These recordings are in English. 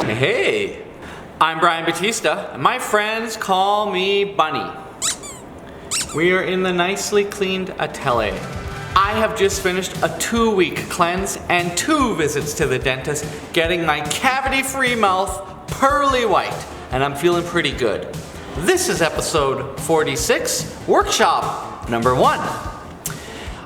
Hey, I'm Brian Batista, and my friends call me Bunny. We are in the nicely cleaned Atelier. I have just finished a 2-week cleanse and 2 visits to the dentist, getting my cavity-free mouth pearly white, and I'm feeling pretty good. This is episode 46, workshop number 1.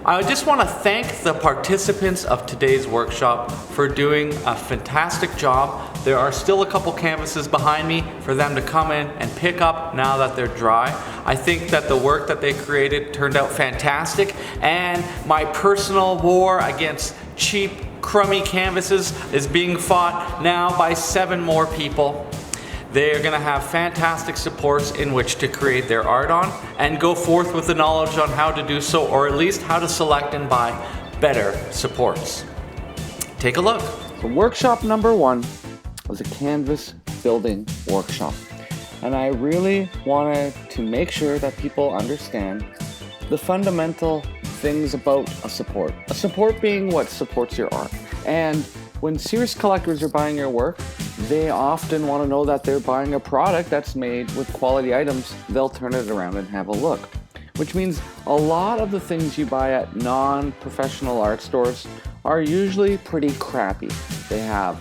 I just want to thank the participants of today's workshop for doing a fantastic job. There are still a couple canvases behind me for them to come in and pick up now that they're dry. I think that the work that they created turned out fantastic, and my personal war against cheap, crummy canvases is being fought now by 7 more people. They're going to have fantastic supports in which to create their art on and go forth with the knowledge on how to do so, or at least how to select and buy better supports. Take a look. So workshop number 1 was a canvas building workshop. And I really wanted to make sure that people understand the fundamental things about a support. A support being what supports your art. And when serious collectors are buying your work, they often want to know that they're buying a product that's made with quality items. They'll turn it around and have a look. Which means a lot of the things you buy at non-professional art stores are usually pretty crappy. They have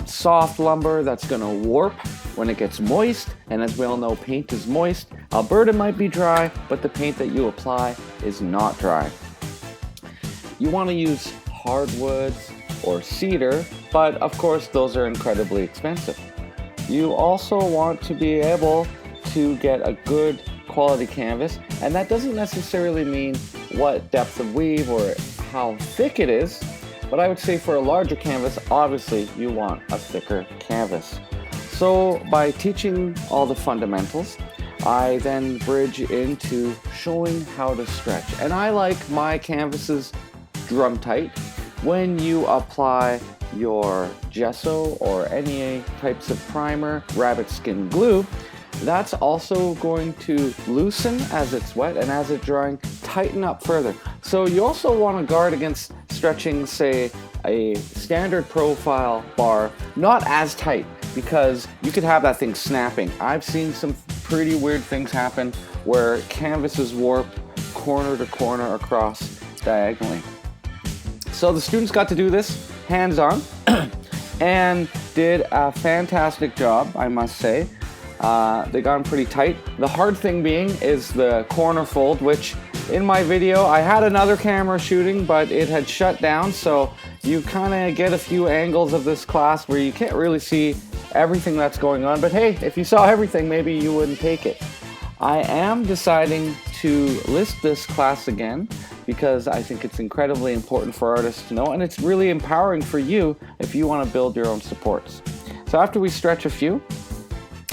soft lumber that's going to warp when it gets moist, and as we all know, paint is moist. Alberta might be dry, but the paint that you apply is not dry. You want to use hardwoods or cedar, but of course those are incredibly expensive. You also want to be able to get a good quality canvas, and that doesn't necessarily mean what depth of weave or how thick it is, but I would say for a larger canvas, obviously you want a thicker canvas. So by teaching all the fundamentals, I then bridge into showing how to stretch. And I like my canvases drum tight. When you apply your gesso or any types of primer, rabbit skin glue, that's also going to loosen as it's wet, and as it's drying, tighten up further. So you also want to guard against stretching, say, a standard profile bar not as tight, because you could have that thing snapping. I've seen some pretty weird things happen where canvases warp corner to corner across diagonally. So the students got to do this hands-on and did a fantastic job, I must say. They got them pretty tight. The hard thing being is the corner fold, which in my video I had another camera shooting, but it had shut down, so you kind of get a few angles of this class where you can't really see everything that's going on. But hey, if you saw everything, maybe you wouldn't take it. I am deciding to list this class again because I think it's incredibly important for artists to know, and it's really empowering for you if you want to build your own supports. So after we stretch a few,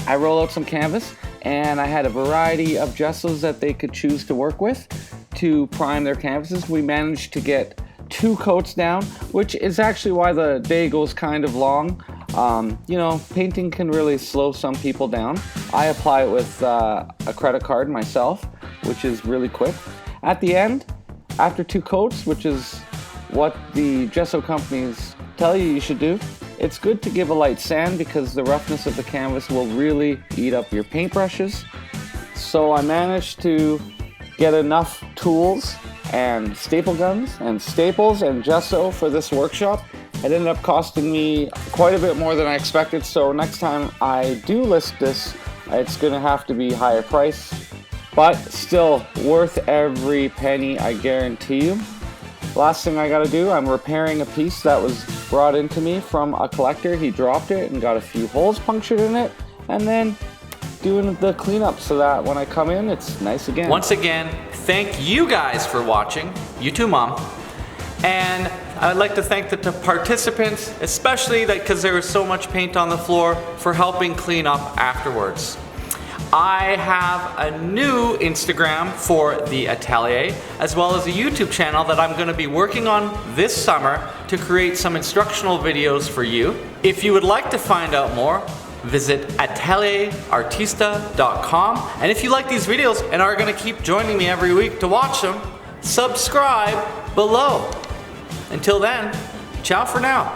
I roll out some canvas, and I had a variety of gessos that they could choose to work with to prime their canvases. We managed to get 2 coats down, which is actually why the day goes kind of long. You know, painting can really slow some people down. I apply it with a credit card myself, which is really quick. At the end, after 2 coats, which is what the gesso companies tell you should do, it's good to give a light sand because the roughness of the canvas will really eat up your paintbrushes. So I managed to get enough tools and staple guns and staples and gesso for this workshop. It ended up costing me quite a bit more than I expected, so next time I do list this, it's going to have to be higher price, but still worth every penny, I guarantee you. Last thing I got to do, I'm repairing a piece that was brought into me from a collector. He dropped it and got a few holes punctured in it, and then doing the cleanup so that when I come in, it's nice again. Once again, thank you guys for watching. You too, Mom. And I'd like to thank the participants, especially because there was so much paint on the floor, for helping clean up afterwards. I have a new Instagram for the Atelier, as well as a YouTube channel that I'm going to be working on this summer to create some instructional videos for you. If you would like to find out more, visit ATELIERARTISTA.com. And if you like these videos and are going to keep joining me every week to watch them, subscribe below. Until then, ciao for now.